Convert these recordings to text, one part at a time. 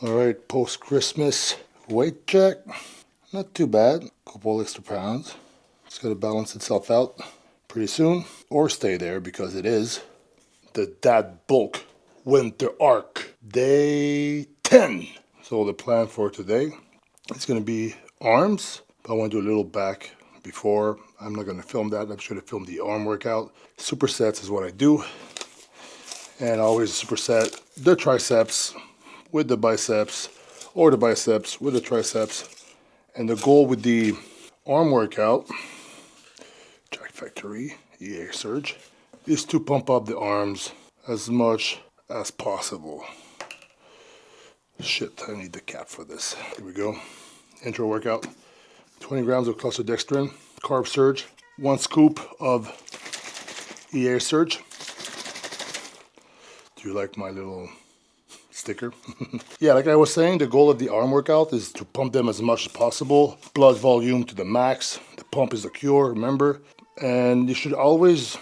All right, post-Christmas weight check. Not too bad. Couple extra pounds. It's gonna balance itself out pretty soon, or stay there because it is the Dad Bulk Winter Arc Day 10. So the plan for today is gonna be arms, but I want to do a little back before. I'm not gonna film that. I'm just gonna film the arm workout. Supersets is what I do, and always superset the triceps with the biceps, or the biceps with the triceps. And the goal with the arm workout, Jack Factory, EA Surge, is to pump up the arms as much as possible. Shit, I need the cap for this. Here we go. Intro workout. 20 grams of cluster dextrin, carb surge, 1 scoop of EA Surge. Do you like my little sticker? Yeah, like I was saying, the goal of the arm workout is to pump them as much as possible. Blood volume to the max. The pump is the cure, remember? And you should always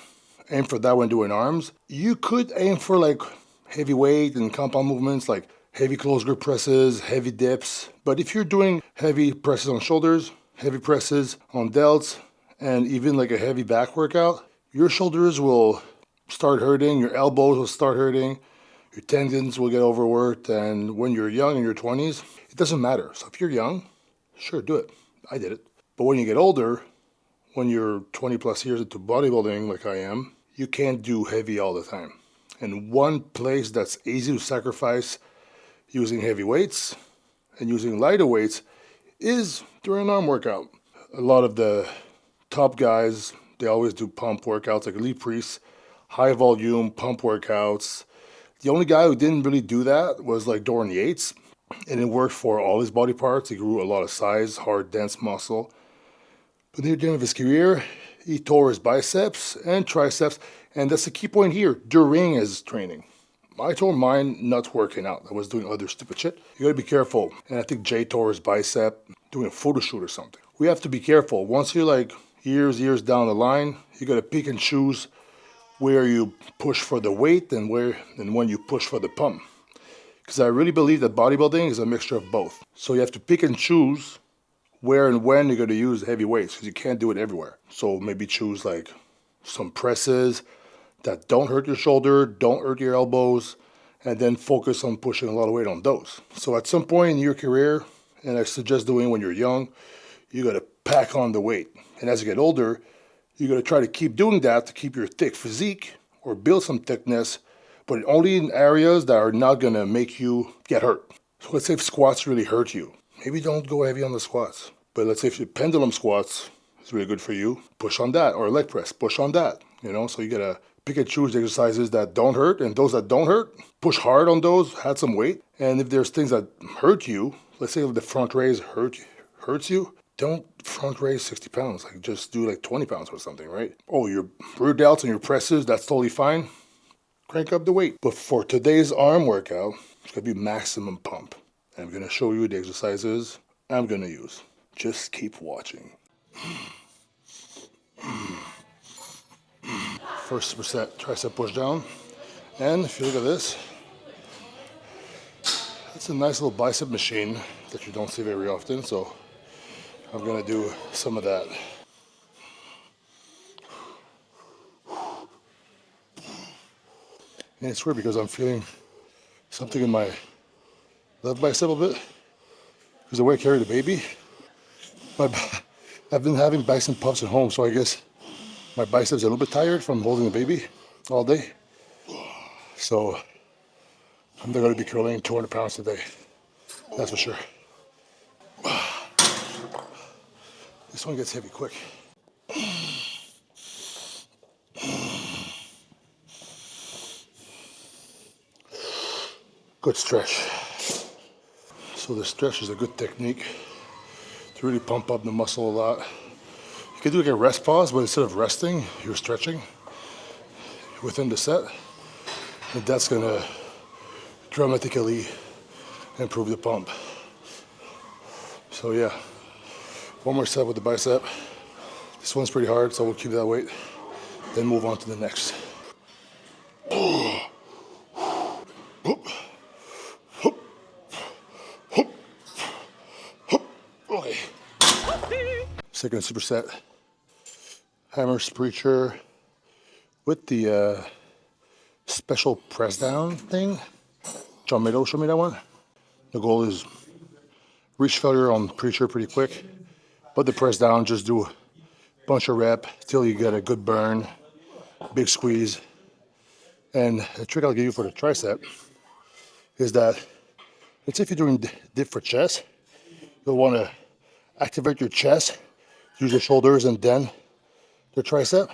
aim for that when doing arms. You could aim for like heavy weight and compound movements like heavy close grip presses, heavy dips. But if you're doing heavy presses on shoulders, heavy presses on delts, and even like a heavy back workout, your shoulders will start hurting, your elbows will start hurting, your tendons will get overworked, and when you're young in your 20s, it doesn't matter. So if you're young, sure, do it. I did it. But when you get older, when you're 20 plus years into bodybuilding like I am, you can't do heavy all the time. And one place that's easy to sacrifice using heavy weights and using lighter weights is during an arm workout. A lot of the top guys, they always do pump workouts like Elite Priests, high volume pump workouts. The only guy who didn't really do that was like Dorian Yates, and it worked for all his body parts. He grew a lot of size, hard, dense muscle. But near the end of his career, he tore his biceps and triceps, and that's the key point here, during his training. I tore mine not working out. I was doing other stupid shit. You gotta be careful. And I think Jay tore his bicep doing a photo shoot or something. We have to be careful. Once you're like years down the line, you gotta pick and choose where you push for the weight and when you push for the pump. Because I really believe that bodybuilding is a mixture of both. So you have to pick and choose where and when you're going to use heavy weights, because you can't do it everywhere. So maybe choose like some presses that don't hurt your shoulder, don't hurt your elbows, and then focus on pushing a lot of weight on those. So at some point in your career, and I suggest doing when you're young, you got to pack on the weight. And as you get older, you got to try to keep doing that to keep your thick physique or build some thickness, but only in areas that are not going to make you get hurt. So let's say if squats really hurt you, maybe don't go heavy on the squats. But let's say if your pendulum squats is really good for you, push on that. Or leg press, push on that. So you gotta pick and choose the exercises that don't hurt, and those that don't hurt, push hard on those, add some weight. And if there's things that hurt you, let's say if the front raise hurts you, don't front raise 60 pounds. Like just do like 20 pounds or something, right? Oh, your rear delts and your presses, that's totally fine. Crank up the weight. But for today's arm workout, it's gonna be maximum pump. And I'm gonna show you the exercises I'm gonna use. Just keep watching. First superset, tricep push down. And if you look at this, it's a nice little bicep machine that you don't see very often. So I'm gonna do some of that. And it's weird because I'm feeling something in my left bicep a bit. Because the way I carry the baby, I've been having bicep puffs at home, so I guess my biceps are a little bit tired from holding the baby all day. So I'm going to be curling 200 pounds today. That's for sure. This one gets heavy quick. Good stretch. So the stretch is a good technique to really pump up the muscle a lot. You can do like a rest pause, but instead of resting, you're stretching within the set. And that's gonna dramatically improve the pump. So yeah, one more set with the bicep. This one's pretty hard, so we'll keep that weight. Then move on to the next. Second superset. Hammer preacher with the special press down thing. John Mado showed me that one. The goal is reach failure on preacher pretty quick, but the press down, just do a bunch of rep till you get a good burn, big squeeze. And a trick I'll give you for the tricep is that, let's say if you're doing dip for chest, you'll want to activate your chest, use your shoulders and then the tricep.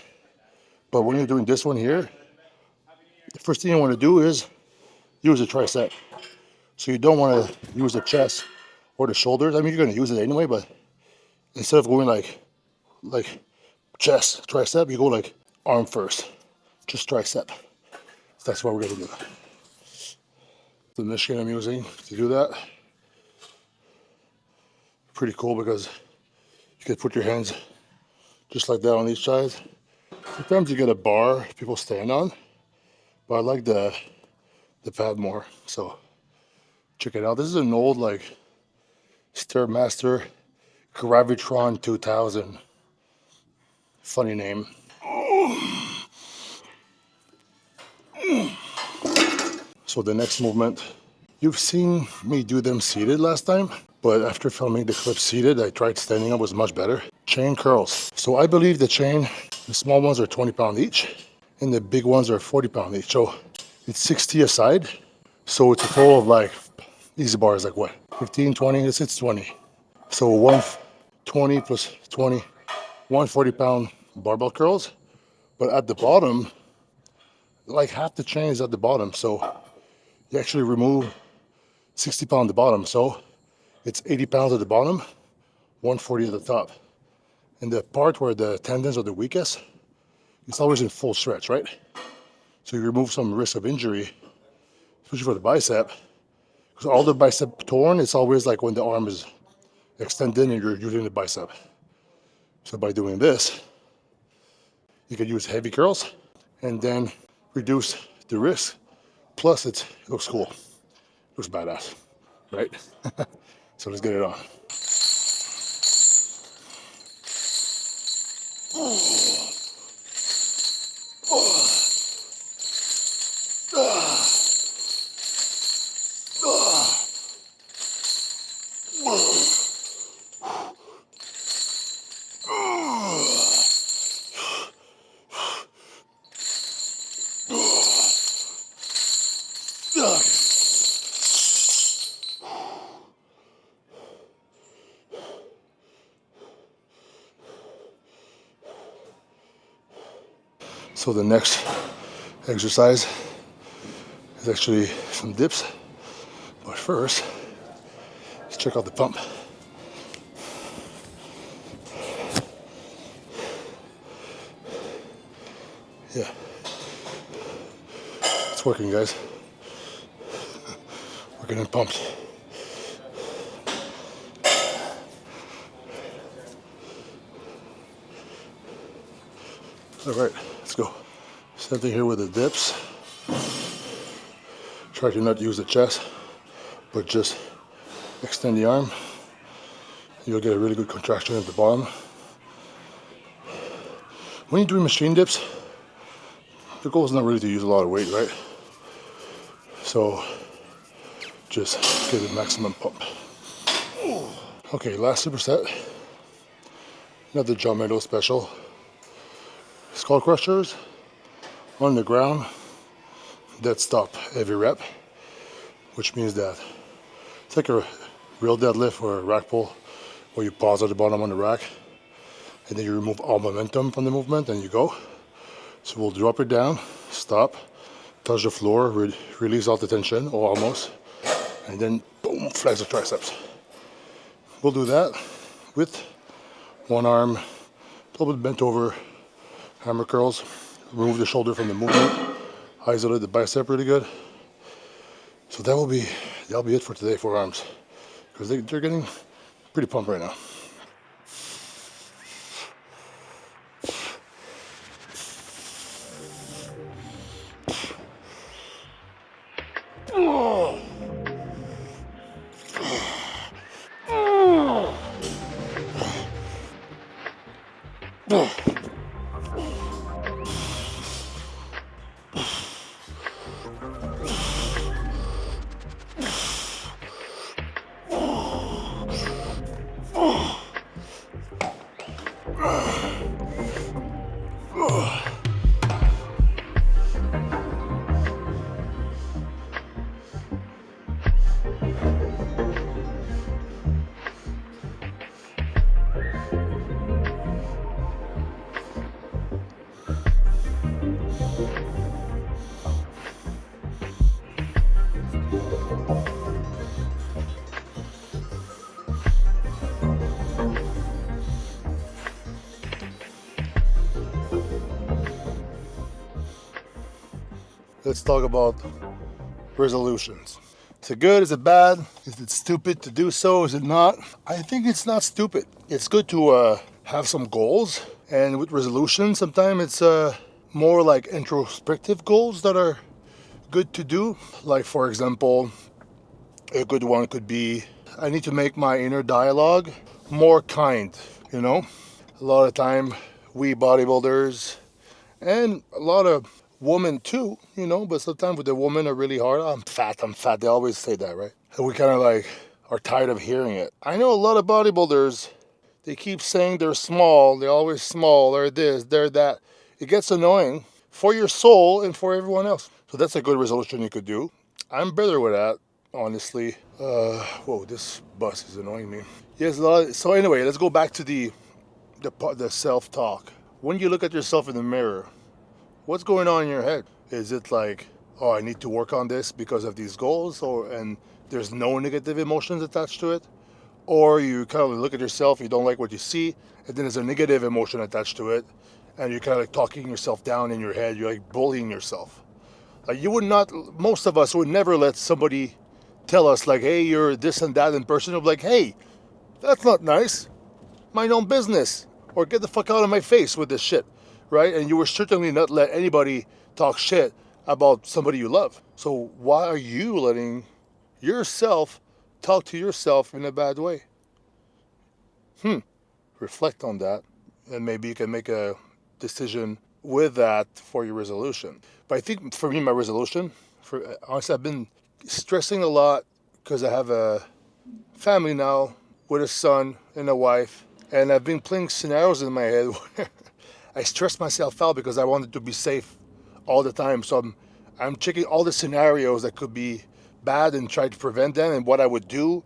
But when you're doing this one here, the first thing you want to do is use the tricep. So you don't want to use the chest or the shoulders. I mean, you're going to use it anyway, but instead of going like chest, tricep, you go like arm first, just tricep. So that's what we're going to do. The machine I'm using to do that, pretty cool because you can put your hands just like that on each side. Sometimes you get a bar people stand on, but I like the pad more. So check it out. This is an old like Stairmaster Gravitron 2000. Funny name. So the next movement, you've seen me do them seated last time, but after filming the clip seated, I tried standing up, was much better. Chain curls. So I believe the chain, the small ones are 20 pounds each, and the big ones are 40 pounds each. So it's 60 a side. So it's a total of like, easy bar is like what? 15, 20, it's 20. So 120 plus 20, 140-pound barbell curls. But at the bottom, like half the chain is at the bottom. So you actually remove 60 pounds at the bottom. So it's 80 pounds at the bottom, 140 at the top. And the part where the tendons are the weakest, it's always in full stretch, right? So you remove some risk of injury, especially for the bicep. Because all the bicep torn, it's always like when the arm is extended and you're using the bicep. So by doing this, you can use heavy curls and then reduce the risk. Plus it looks cool, looks badass, right? So let's get it on. So the next exercise is actually some dips, but first, let's check out the pump. Yeah, it's working, guys. We're getting pumped. All right, let's go. Same thing here with the dips. Try to not use the chest, but just extend the arm. You'll get a really good contraction at the bottom. When you're doing machine dips, the goal is not really to use a lot of weight, right? So just get a maximum pump. Okay, last superset. Another John Mado special. Skull crushers on the ground, dead stop every rep, which means that it's like a real deadlift or a rack pull where you pause at the bottom on the rack and then you remove all momentum from the movement and you go. So we'll drop it down, stop, touch the floor, release all the tension, or almost, and then boom, flex the triceps. We'll do that with one arm, a little bit bent over, hammer curls, remove the shoulder from the movement, isolate the bicep really good. So that'll be it for today for arms, because they're getting pretty pumped right now. let's talk about resolutions. Is it good? Is it bad? Is it stupid to do so? Is it not? I think it's not stupid. It's good to have some goals. And with resolutions, sometimes it's more like introspective goals that are good to do. Like, for example, a good one could be I need to make my inner dialogue more kind, you know? A lot of time, we bodybuilders, and a lot of women too, you know, but sometimes with the women are really hard. I'm fat, I'm fat. They always say that, right? And we kind of like are tired of hearing it. I know a lot of bodybuilders, they keep saying they're small, they're always small, they're this, they're that. It gets annoying for your soul and for everyone else. So that's a good resolution you could do. I'm better with that, honestly. Whoa, this bus is annoying me. Yes, so anyway, let's go back to the self-talk. When you look at yourself in the mirror, what's going on in your head? Is it like, oh, I need to work on this because of these goals, and there's no negative emotions attached to it? Or you kind of look at yourself, you don't like what you see, and then there's a negative emotion attached to it, and you're kind of like talking yourself down in your head, you're like bullying yourself. Like you would not, most of us would never let somebody tell us like, hey, you're this and that in person. Of like, hey, that's not nice. Mind your own business. Or get the fuck out of my face with this shit, right? And you will certainly not let anybody talk shit about somebody you love. So why are you letting yourself talk to yourself in a bad way? Reflect on that, and maybe you can make a decision with that for your resolution. But I think for me, my resolution, honestly, I've been stressing a lot because I have a family now with a son and a wife, and I've been playing scenarios in my head where I stress myself out because I wanted to be safe all the time. So I'm checking all the scenarios that could be bad and try to prevent them and what I would do,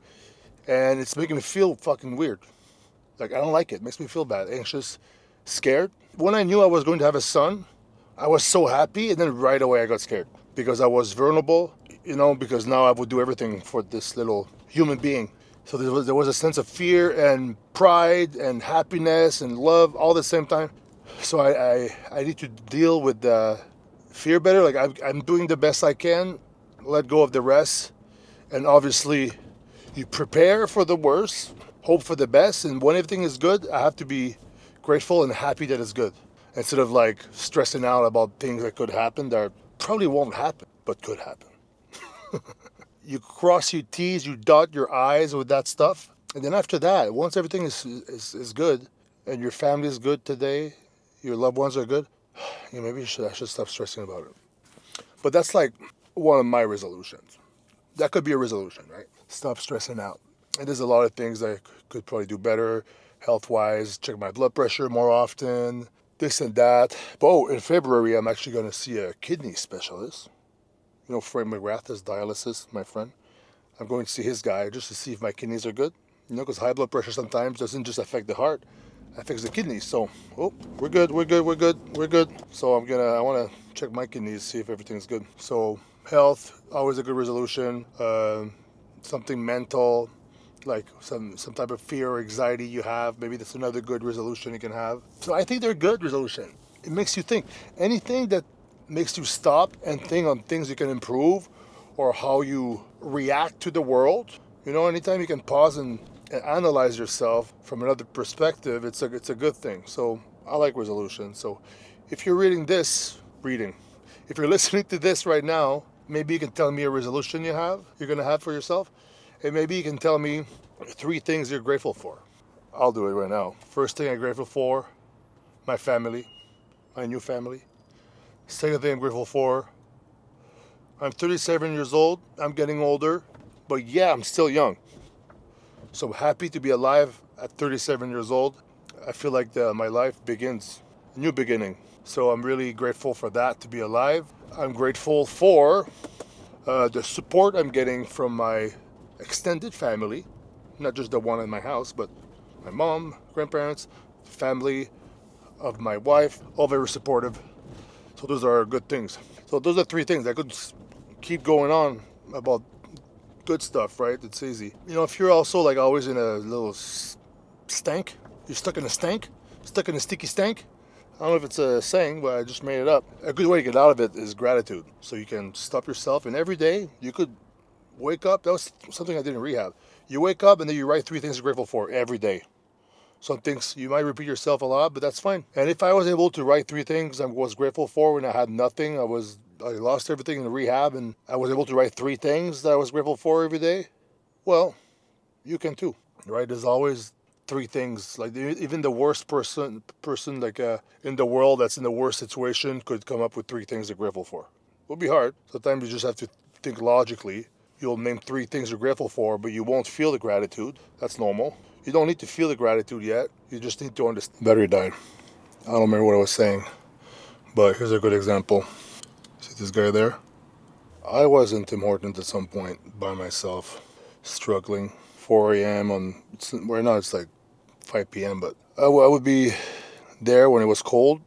and it's making me feel fucking weird. Like, I don't like it. It makes me feel bad, anxious, scared. When I knew I was going to have a son, I was so happy, and then right away I got scared because I was vulnerable, you know, because now I would do everything for this little human being. So there was a sense of fear and pride and happiness and love all at the same time. So I need to deal with the fear better. Like, I'm doing the best I can, let go of the rest, and obviously you prepare for the worst, hope for the best, and when everything is good, I have to be grateful and happy that it's good, instead of like stressing out about things that could happen that probably won't happen, but could happen. You cross your T's, you dot your I's with that stuff, and then after that, once everything is good, and your family is good today, your loved ones are good, maybe I should stop stressing about it. But that's like one of my resolutions. That could be a resolution, right? Stop stressing out. And there's a lot of things I could probably do better, health-wise, check my blood pressure more often, this and that. But in February, I'm actually going to see a kidney specialist. You know, Frank McGrath is dialysis, my friend. I'm going to see his guy just to see if my kidneys are good. You know, because high blood pressure sometimes doesn't just affect the heart, it affects the kidneys. So, we're good. So I want to check my kidneys, see if everything's good. So, health, always a good resolution. Something mental, like some type of fear or anxiety you have, maybe that's another good resolution you can have. So I think they're good resolution. It makes you think. Anything that makes you stop and think on things you can improve or how you react to the world. You know, anytime you can pause and analyze yourself from another perspective, it's a good thing. So I like resolution. So if you're if you're listening to this right now, maybe you can tell me a resolution you're going to have for yourself. And maybe you can tell me 3 things you're grateful for. I'll do it right now. First thing I'm grateful for, my family, my new family. Second thing I'm grateful for, I'm 37 years old. I'm getting older, but yeah, I'm still young. So I'm happy to be alive at 37 years old. I feel like my life begins, a new beginning. So I'm really grateful for that, to be alive. I'm grateful for the support I'm getting from my extended family, not just the one in my house, but my mom, grandparents, family of my wife, all very supportive. So those are good things. So those are 3 things. I could keep going on about good stuff, right? It's easy. You know, if you're also like always in a little stank, you're stuck in a stank, stuck in a sticky stank, I don't know if it's a saying, but I just made it up. A good way to get out of it is gratitude. So you can stop yourself, and every day you could wake up. That was something I did in rehab. You wake up and then you write 3 things you're grateful for every day. Some things you might repeat yourself a lot, but that's fine. And if I was able to write 3 things I was grateful for when I had nothing, I lost everything in rehab, and I was able to write 3 things that I was grateful for every day. Well, you can too, right? There's always 3 things. Like even the worst person like in the world that's in the worst situation could come up with 3 things they're grateful for. It will be hard. Sometimes you just have to think logically. You'll name 3 things you're grateful for, but you won't feel the gratitude. That's normal. You don't need to feel the gratitude yet. You just need to understand. Battery died. I don't remember what I was saying, but here's a good example. See this guy there? I was in Tim Hortons at some point by myself, struggling. 4 a.m. Right now it's like 5 p.m., but I would be there when it was cold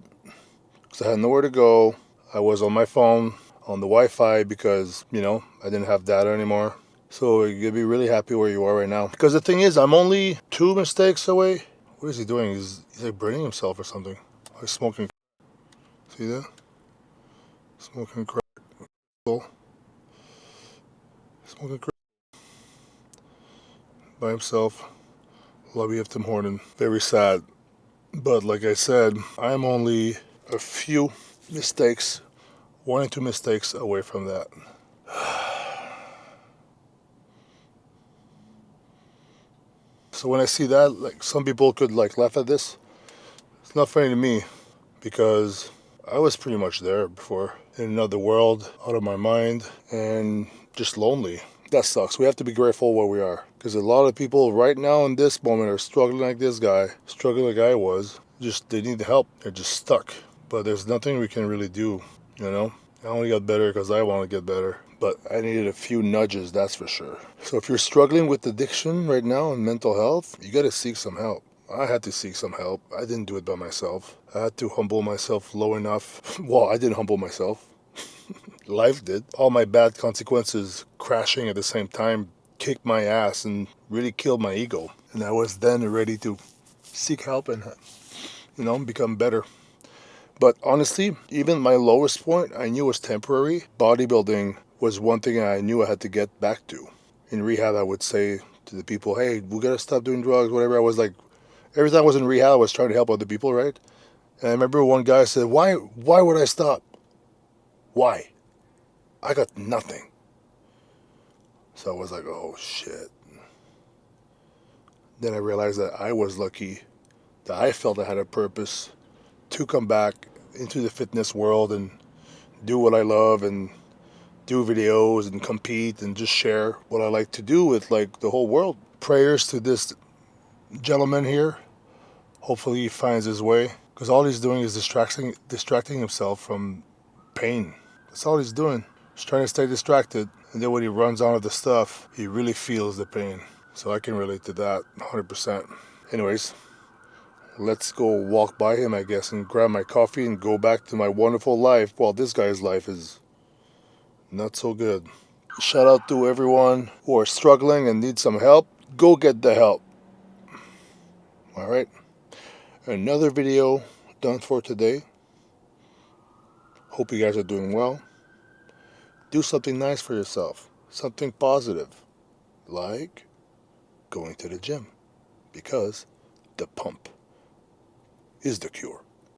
because I had nowhere to go. I was on my phone, on the Wi-Fi because, I didn't have data anymore. So you'd be really happy where you are right now. Because the thing is, I'm only 2 mistakes away. What is he doing? He's like burning himself or something. He's smoking. See that? Smoking crack. Smoking crack by himself. Lobby of Tim Horton. Very sad. But like I said, I'm only a few mistakes, 1 or 2 mistakes away from that. So when I see that, like some people could like laugh at this. It's not funny to me because I was pretty much there before in another world, out of my mind, and just lonely. That sucks. We have to be grateful where we are because a lot of people right now in this moment are struggling like this guy, struggling like I was. Just they need help. They're just stuck. But there's nothing we can really do. I only got better because I want to get better. But I needed a few nudges, that's for sure. So if you're struggling with addiction right now and mental health, you got to seek some help. I had to seek some help. I didn't do it by myself. I had to humble myself low enough. Well, I didn't humble myself. Life did. All my bad consequences crashing at the same time kicked my ass and really killed my ego. And I was then ready to seek help and, become better. But honestly, even my lowest point, I knew was temporary. Bodybuilding was one thing I knew I had to get back to. In rehab, I would say to the people, hey, we gotta stop doing drugs, whatever. I was like, every time I was in rehab, I was trying to help other people, right? And I remember one guy said, why would I stop? Why? I got nothing. So I was like, oh shit. Then I realized that I was lucky, that I felt I had a purpose to come back into the fitness world and do what I love and do videos and compete and just share what I like to do with like the whole world. Prayers to this gentleman here. Hopefully he finds his way because all he's doing is distracting himself from pain. That's all he's doing. He's trying to stay distracted, and then when he runs out of the stuff, he really feels the pain. So I can relate to that 100%. Anyways, let's go walk by him, I guess, and grab my coffee and go back to my wonderful life while this guy's life is not so good. Shout out to everyone who are struggling and need some help. Go get the help. All right. Another video done for today. Hope you guys are doing well. Do something nice for yourself. Something positive. Like going to the gym. Because the pump is the cure.